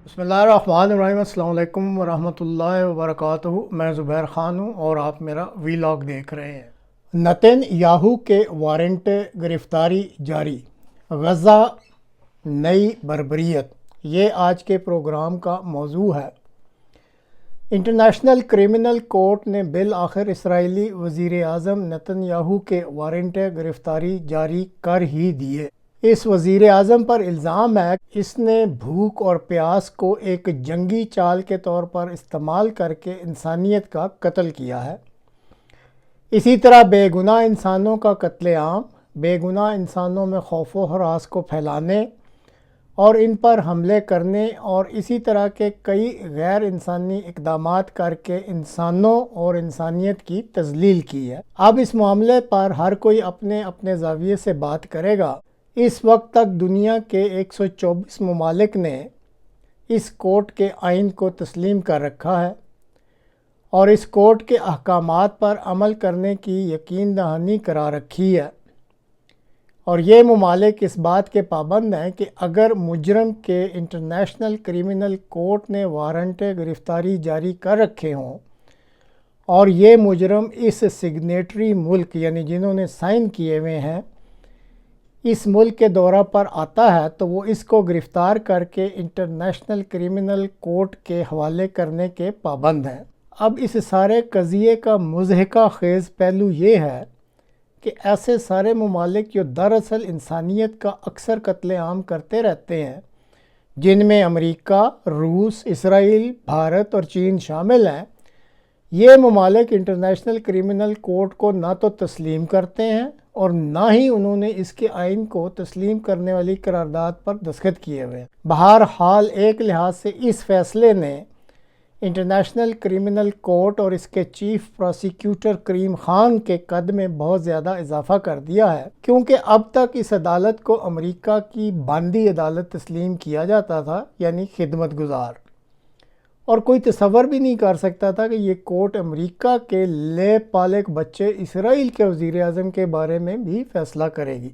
بسم اللہ الرحمن الرحیم۔ السلام علیکم ورحمۃ اللہ وبرکاتہ۔ میں زبیر خان ہوں اور آپ میرا ویلاگ دیکھ رہے ہیں۔ نتن یاہو کے وارنٹ گرفتاری جاری، غزہ نئی بربریت، یہ آج کے پروگرام کا موضوع ہے۔ انٹرنیشنل کرمنل کورٹ نے بالآخر اسرائیلی وزیر اعظم نتن یاہو کے وارنٹ گرفتاری جاری کر ہی دیے۔ اس وزیر اعظم پر الزام ہے کہ اس نے بھوک اور پیاس کو ایک جنگی چال کے طور پر استعمال کر کے انسانیت کا قتل کیا ہے۔ اسی طرح بے گناہ انسانوں کا قتل عام، بے گناہ انسانوں میں خوف و ہراس کو پھیلانے اور ان پر حملے کرنے اور اسی طرح کے کئی غیر انسانی اقدامات کر کے انسانوں اور انسانیت کی تذلیل کی ہے۔ اب اس معاملے پر ہر کوئی اپنے اپنے زاویے سے بات کرے گا۔ اس وقت تک دنیا کے 124 ممالک نے اس کورٹ کے آئین کو تسلیم کر رکھا ہے اور اس کورٹ کے احکامات پر عمل کرنے کی یقین دہانی کرا رکھی ہے، اور یہ ممالک اس بات کے پابند ہیں کہ اگر مجرم کے انٹرنیشنل کرمنل کورٹ نے وارنٹ گرفتاری جاری کر رکھے ہوں اور یہ مجرم اس سگنیٹری ملک یعنی جنہوں نے سائن کیے ہوئے ہیں اس ملک کے دورہ پر آتا ہے تو وہ اس کو گرفتار کر کے انٹرنیشنل کرمنل کورٹ کے حوالے کرنے کے پابند ہیں۔ اب اس سارے قضیے کا مضحکہ خیز پہلو یہ ہے کہ ایسے سارے ممالک جو دراصل انسانیت کا اکثر قتل عام کرتے رہتے ہیں، جن میں امریکہ، روس، اسرائیل، بھارت اور چین شامل ہیں، یہ ممالک انٹرنیشنل کرمنل کورٹ کو نہ تو تسلیم کرتے ہیں اور نہ ہی انہوں نے اس کے آئین کو تسلیم کرنے والی قرارداد پر دستخط کیے ہوئے۔ بہرحال ایک لحاظ سے اس فیصلے نے انٹرنیشنل کرمنل کورٹ اور اس کے چیف پروسیکیوٹر کریم خان کے قد میں بہت زیادہ اضافہ کر دیا ہے، کیونکہ اب تک اس عدالت کو امریکہ کی باندی عدالت تسلیم کیا جاتا تھا، یعنی خدمت گزار، اور کوئی تصور بھی نہیں کر سکتا تھا کہ یہ کورٹ امریکہ کے لیب پالک بچے اسرائیل کے وزیر اعظم کے بارے میں بھی فیصلہ کرے گی۔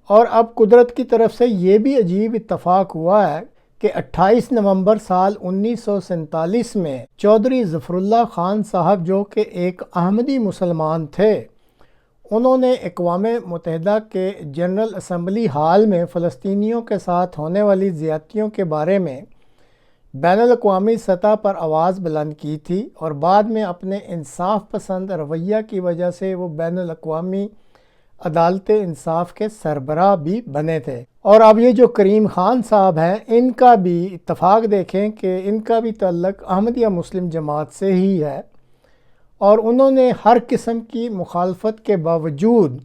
اور اب قدرت کی طرف سے یہ بھی عجیب اتفاق ہوا ہے کہ 28 نومبر سال 1947 میں چودھری ظفر اللہ خان صاحب، جو کہ ایک احمدی مسلمان تھے، انہوں نے اقوام متحدہ کے جنرل اسمبلی ہال میں فلسطینیوں کے ساتھ ہونے والی زیادتیوں کے بارے میں بین الاقوامی سطح پر آواز بلند کی تھی، اور بعد میں اپنے انصاف پسند رویہ کی وجہ سے وہ بین الاقوامی عدالت انصاف کے سربراہ بھی بنے تھے۔ اور اب یہ جو کریم خان صاحب ہیں، ان کا بھی اتفاق دیکھیں کہ ان کا بھی تعلق احمدیہ مسلم جماعت سے ہی ہے، اور انہوں نے ہر قسم کی مخالفت کے باوجود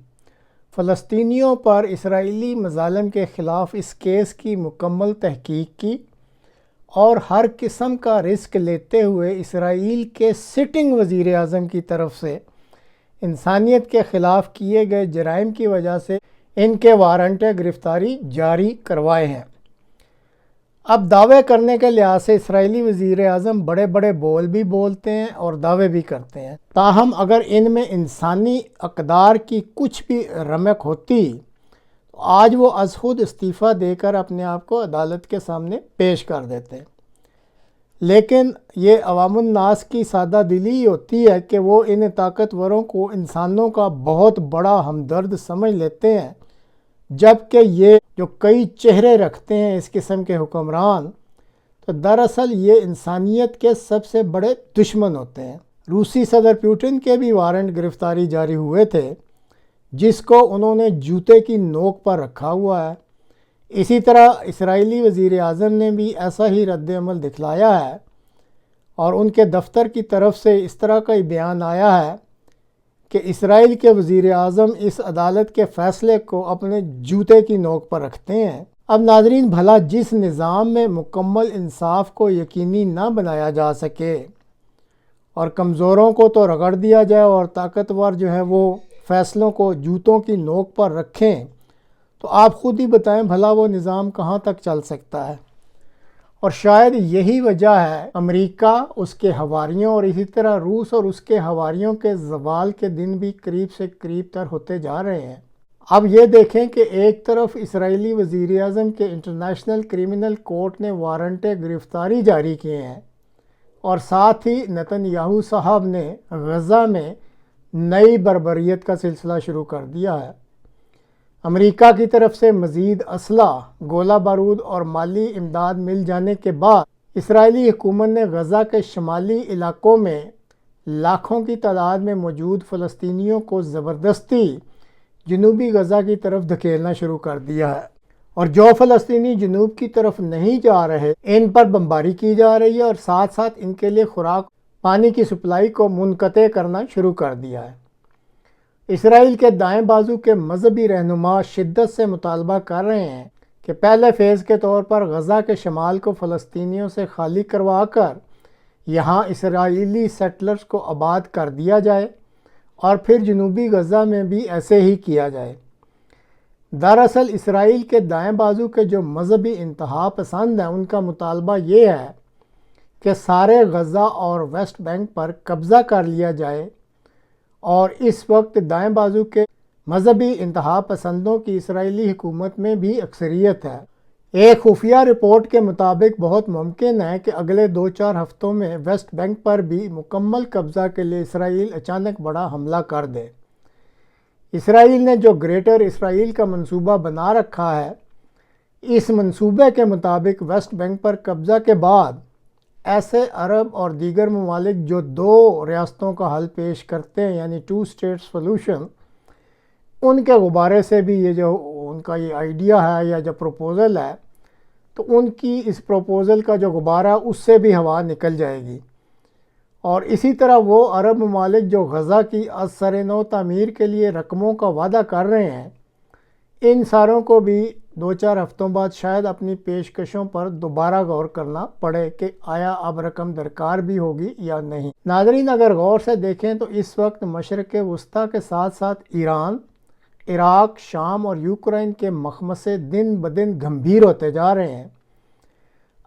فلسطینیوں پر اسرائیلی مظالم کے خلاف اس کیس کی مکمل تحقیق کی اور ہر قسم کا رسک لیتے ہوئے اسرائیل کے سٹنگ وزیر اعظم کی طرف سے انسانیت کے خلاف کیے گئے جرائم کی وجہ سے ان کے وارنٹ گرفتاری جاری کروائے ہیں۔ اب دعوے کرنے کے لحاظ سے اسرائیلی وزیر اعظم بڑے بڑے بول بھی بولتے ہیں اور دعوے بھی کرتے ہیں، تاہم اگر ان میں انسانی اقدار کی کچھ بھی رمق ہوتی تو آج وہ از خود استعفیٰ دے کر اپنے آپ کو عدالت کے سامنے پیش کر دیتے۔ لیکن یہ عوام الناس کی سادہ دلی ہوتی ہے کہ وہ ان طاقتوروں کو انسانوں کا بہت بڑا ہمدرد سمجھ لیتے ہیں، جبکہ یہ جو کئی چہرے رکھتے ہیں اس قسم کے حکمران، تو دراصل یہ انسانیت کے سب سے بڑے دشمن ہوتے ہیں۔ روسی صدر پوٹن کے بھی وارنٹ گرفتاری جاری ہوئے تھے، جس کو انہوں نے جوتے کی نوک پر رکھا ہوا ہے۔ اسی طرح اسرائیلی وزیر اعظم نے بھی ایسا ہی رد عمل دکھلایا ہے، اور ان کے دفتر کی طرف سے اس طرح کا ہی بیان آیا ہے کہ اسرائیل کے وزیر اعظم اس عدالت کے فیصلے کو اپنے جوتے کی نوک پر رکھتے ہیں۔ اب ناظرین، بھلا جس نظام میں مکمل انصاف کو یقینی نہ بنایا جا سکے اور کمزوروں کو تو رگڑ دیا جائے اور طاقتور جو ہیں وہ فیصلوں کو جوتوں کی نوک پر رکھیں، تو آپ خود ہی بتائیں بھلا وہ نظام کہاں تک چل سکتا ہے۔ اور شاید یہی وجہ ہے امریکہ، اس کے حواریوں اور اسی طرح روس اور اس کے حواریوں کے زوال کے دن بھی قریب سے قریب تر ہوتے جا رہے ہیں۔ اب یہ دیکھیں کہ ایک طرف اسرائیلی وزیر اعظم کے انٹرنیشنل کرمنل کورٹ نے وارنٹ گرفتاری جاری کیے ہیں، اور ساتھ ہی نتن یاہو صاحب نے غزہ میں نئی بربریت کا سلسلہ شروع کر دیا ہے۔ امریکہ کی طرف سے مزید اسلحہ، گولہ بارود اور مالی امداد مل جانے کے بعد اسرائیلی حکومت نے غزہ کے شمالی علاقوں میں لاکھوں کی تعداد میں موجود فلسطینیوں کو زبردستی جنوبی غزہ کی طرف دھکیلنا شروع کر دیا ہے، اور جو فلسطینی جنوب کی طرف نہیں جا رہے ان پر بمباری کی جا رہی ہے، اور ساتھ ساتھ ان کے لیے خوراک پانی کی سپلائی کو منقطع کرنا شروع کر دیا ہے۔ اسرائیل کے دائیں بازو کے مذہبی رہنما شدت سے مطالبہ کر رہے ہیں کہ پہلے فیز کے طور پر غزہ کے شمال کو فلسطینیوں سے خالی کروا کر یہاں اسرائیلی سیٹلرز کو آباد کر دیا جائے، اور پھر جنوبی غزہ میں بھی ایسے ہی کیا جائے۔ دراصل اسرائیل کے دائیں بازو کے جو مذہبی انتہا پسند ہیں ان کا مطالبہ یہ ہے کہ سارے غزہ اور ویسٹ بینک پر قبضہ کر لیا جائے، اور اس وقت دائیں بازو کے مذہبی انتہا پسندوں کی اسرائیلی حکومت میں بھی اکثریت ہے۔ ایک خفیہ رپورٹ کے مطابق بہت ممکن ہے کہ اگلے 2-4 ہفتوں میں ویسٹ بینک پر بھی مکمل قبضہ کے لیے اسرائیل اچانک بڑا حملہ کر دے۔ اسرائیل نے جو گریٹر اسرائیل کا منصوبہ بنا رکھا ہے، اس منصوبے کے مطابق ویسٹ بینک پر قبضہ کے بعد ایسے عرب اور دیگر ممالک جو 2 ریاستوں کا حل پیش کرتے ہیں، یعنی 2 اسٹیٹس سولوشن، ان کے غبارے سے بھی یہ جو ان کا یہ آئیڈیا ہے یا جو پروپوزل ہے، تو ان کی اس پروپوزل کا جو غبارہ اس سے بھی ہوا نکل جائے گی، اور اسی طرح وہ عرب ممالک جو غزہ کی از سر نو تعمیر کے لیے رقموں کا وعدہ کر رہے ہیں، ان ساروں کو بھی 2-4 ہفتوں بعد شاید اپنی پیشکشوں پر دوبارہ غور کرنا پڑے کہ آیا اب رقم درکار بھی ہوگی یا نہیں۔ ناظرین، اگر غور سے دیکھیں تو اس وقت مشرق وسطیٰ کے ساتھ ساتھ ایران، عراق، شام اور یوکرائن کے مخمصے دن بدن گھمبیر ہوتے جا رہے ہیں۔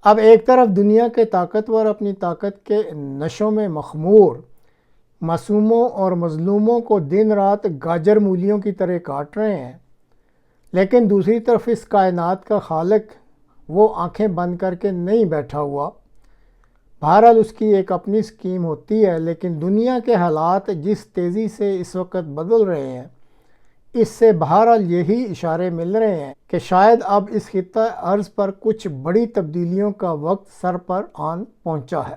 اب ایک طرف دنیا کے طاقتور اپنی طاقت کے نشوں میں مخمور معصوموں اور مظلوموں کو دن رات گاجر مولیوں کی طرح کاٹ رہے ہیں، لیکن دوسری طرف اس کائنات کا خالق وہ آنکھیں بند کر کے نہیں بیٹھا ہوا۔ بہرحال اس کی ایک اپنی سکیم ہوتی ہے، لیکن دنیا کے حالات جس تیزی سے اس وقت بدل رہے ہیں، اس سے بہرحال یہی اشارے مل رہے ہیں کہ شاید اب اس خطہ ارض پر کچھ بڑی تبدیلیوں کا وقت سر پر آن پہنچا ہے۔